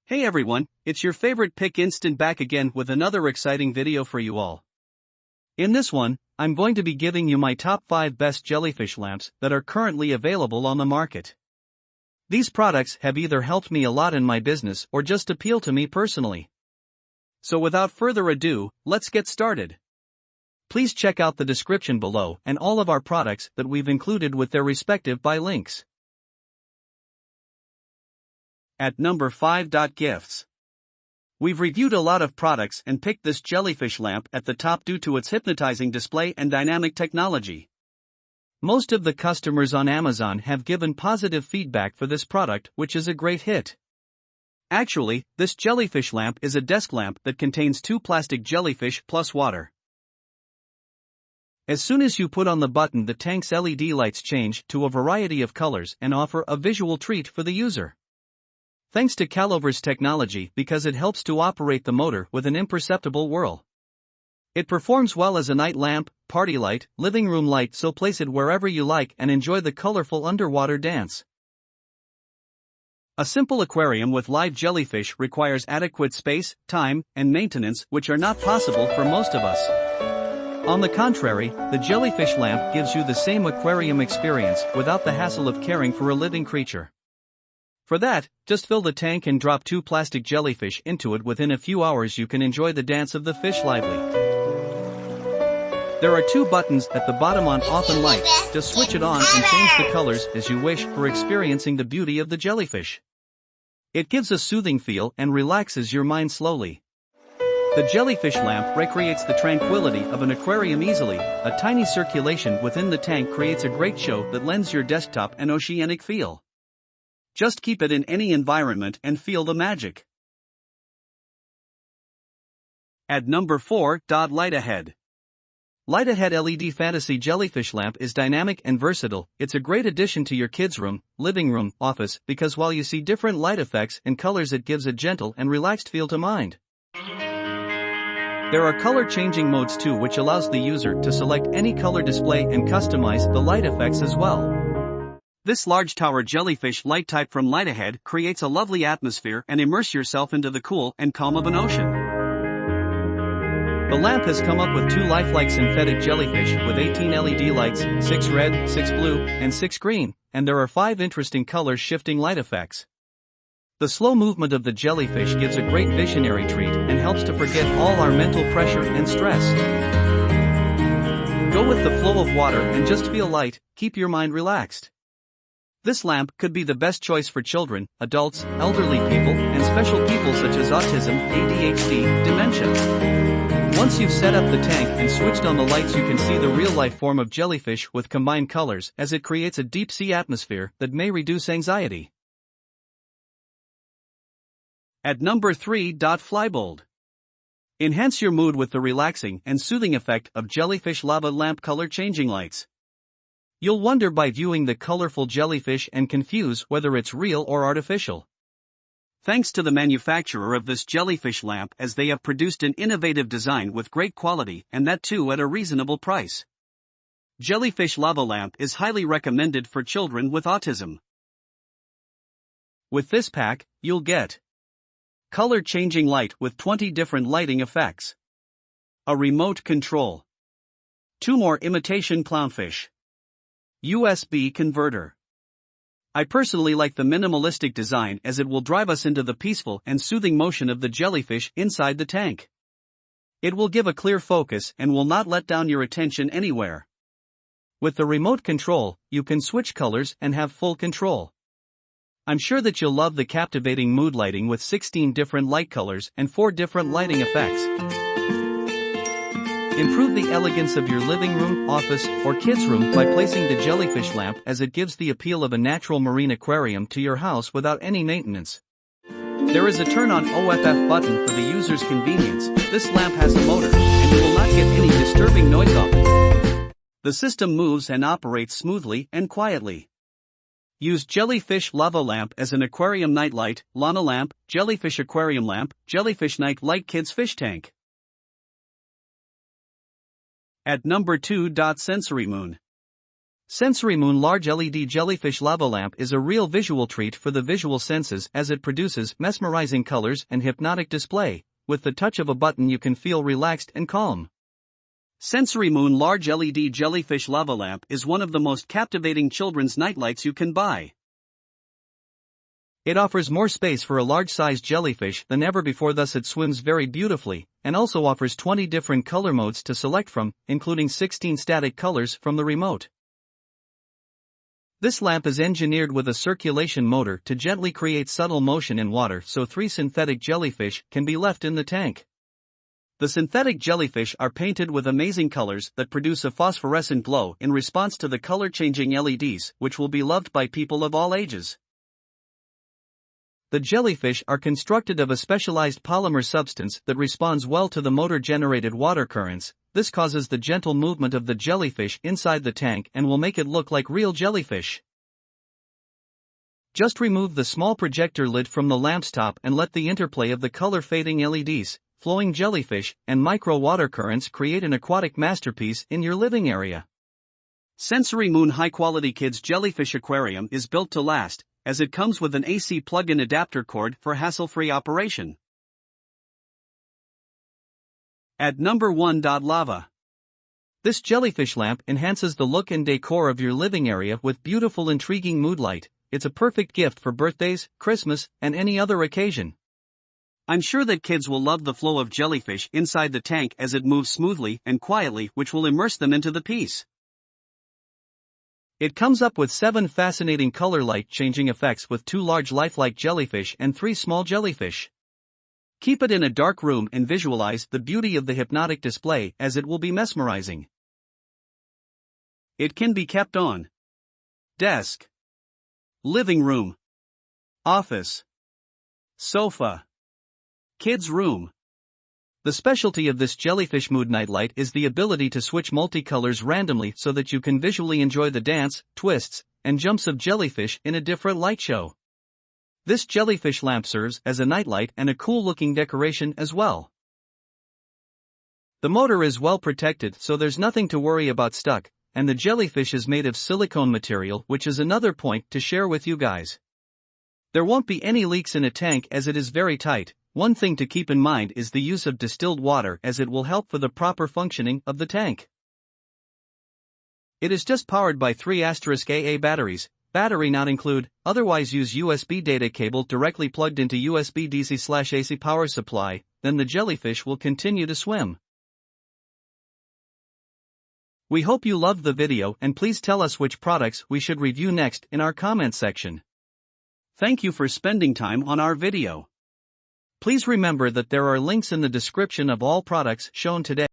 Hey everyone, it's your favorite Pick Instant back again with another exciting video for you all. In this one, I'm going to be giving you my top 5 best jellyfish lamps that are currently available on the market. These products have either helped me a lot in my business or just appeal to me personally. So without further ado, let's get started. Please check out the description below and all of our products that we've included with their respective buy links. At number 5. Gifts. We've reviewed a lot of products and picked this jellyfish lamp at the top due to its hypnotizing display and dynamic technology. Most of the customers on Amazon have given positive feedback for this product, which is a great hit. Actually, this jellyfish lamp is a desk lamp that contains 2 plastic jellyfish plus water. As soon as you put on the button, the tank's LED lights change to a variety of colors and offer a visual treat for the user. Thanks to Calover's technology, because it helps to operate the motor with an imperceptible whirl. It performs well as a night lamp, party light, living room light, so place it wherever you like and enjoy the colorful underwater dance. A simple aquarium with live jellyfish requires adequate space, time, and maintenance, which are not possible for most of us. On the contrary, the jellyfish lamp gives you the same aquarium experience without the hassle of caring for a living creature. For that, just fill the tank and drop 2 plastic jellyfish into it. Within a few hours you can enjoy the dance of the fish lively. There are 2 buttons at the bottom: on, off and light. Just switch it on and change the colors as you wish for experiencing the beauty of the jellyfish. It gives a soothing feel and relaxes your mind slowly. The jellyfish lamp recreates the tranquility of an aquarium easily. A tiny circulation within the tank creates a great show that lends your desktop an oceanic feel. Just keep it in any environment and feel the magic. At number 4. Light Ahead. Light Ahead LED Fantasy Jellyfish Lamp is dynamic and versatile. It's a great addition to your kids' room, living room, office, because while you see different light effects and colors, it gives a gentle and relaxed feel to mind. There are color changing modes too, which allows the user to select any color display and customize the light effects as well. This large tower jellyfish light type from Light Ahead creates a lovely atmosphere and immerse yourself into the cool and calm of an ocean. The lamp has come up with 2 lifelike synthetic jellyfish with 18 LED lights, 6 red, 6 blue, and 6 green, and there are 5 interesting color shifting light effects. The slow movement of the jellyfish gives a great visionary treat and helps to forget all our mental pressure and stress. Go with the flow of water and just feel light, keep your mind relaxed. This lamp could be the best choice for children, adults, elderly people, and special people such as autism, ADHD, dementia. Once you've set up the tank and switched on the lights, you can see the real-life form of jellyfish with combined colors, as it creates a deep-sea atmosphere that may reduce anxiety. At number 3. Flybold. Enhance your mood with the relaxing and soothing effect of jellyfish lava lamp color changing lights. You'll wonder by viewing the colorful jellyfish and confuse whether it's real or artificial. Thanks to the manufacturer of this jellyfish lamp, as they have produced an innovative design with great quality, and that too at a reasonable price. Jellyfish lava lamp is highly recommended for children with autism. With this pack, you'll get color changing light with 20 different lighting effects, a remote control, 2 more imitation clownfish, USB converter. I personally like the minimalistic design, as it will drive us into the peaceful and soothing motion of the jellyfish inside the tank. It will give a clear focus and will not let down your attention anywhere. With the remote control, you can switch colors and have full control. I'm sure that you'll love the captivating mood lighting with 16 different light colors and 4 different lighting effects. Improve the elegance of your living room, office, or kids' room by placing the jellyfish lamp, as it gives the appeal of a natural marine aquarium to your house without any maintenance. There is a turn on OFF button for the user's convenience. This lamp has a motor, and you will not get any disturbing noise off it. The system moves and operates smoothly and quietly. Use jellyfish lava lamp as an aquarium night light, Lana lamp, jellyfish aquarium lamp, jellyfish night light kids fish tank. At number 2. Sensory Moon. Sensory Moon Large LED Jellyfish Lava Lamp is a real visual treat for the visual senses as it produces mesmerizing colors and hypnotic display. With the touch of a button you can feel relaxed and calm. Sensory Moon Large LED Jellyfish Lava Lamp is one of the most captivating children's nightlights you can buy. It offers more space for a large-sized jellyfish than ever before, thus it swims very beautifully, and also offers 20 different color modes to select from, including 16 static colors from the remote. This lamp is engineered with a circulation motor to gently create subtle motion in water, so 3 synthetic jellyfish can be left in the tank. The synthetic jellyfish are painted with amazing colors that produce a phosphorescent glow in response to the color-changing LEDs, which will be loved by people of all ages. The jellyfish are constructed of a specialized polymer substance that responds well to the motor-generated water currents. This causes the gentle movement of the jellyfish inside the tank and will make it look like real jellyfish. Just remove the small projector lid from the lamp's top and let the interplay of the color-fading LEDs, flowing jellyfish, and micro-water currents create an aquatic masterpiece in your living area. Sensory Moon High-Quality Kids Jellyfish Aquarium is built to last, as it comes with an AC plug-in adapter cord for hassle-free operation. At number 1. Lava. This jellyfish lamp enhances the look and decor of your living area with beautiful, intriguing mood light. It's a perfect gift for birthdays, Christmas, and any other occasion. I'm sure that kids will love the flow of jellyfish inside the tank as it moves smoothly and quietly, which will immerse them into the piece. It comes up with 7 fascinating color light-changing effects with 2 large lifelike jellyfish and 3 small jellyfish. Keep it in a dark room and visualize the beauty of the hypnotic display as it will be mesmerizing. It can be kept on desk, living room, office, sofa, kids' room. The specialty of this jellyfish mood nightlight is the ability to switch multicolors randomly so that you can visually enjoy the dance, twists, and jumps of jellyfish in a different light show. This jellyfish lamp serves as a nightlight and a cool-looking decoration as well. The motor is well protected, so there's nothing to worry about stuck, and the jellyfish is made of silicone material, which is another point to share with you guys. There won't be any leaks in a tank as it is very tight. One thing to keep in mind is the use of distilled water, as it will help for the proper functioning of the tank. It is just powered by 3 AA batteries, battery not include, otherwise use USB data cable directly plugged into USB DC/AC power supply, then the jellyfish will continue to swim. We hope you loved the video and please tell us which products we should review next in our comment section. Thank you for spending time on our video. Please remember that there are links in the description of all products shown today.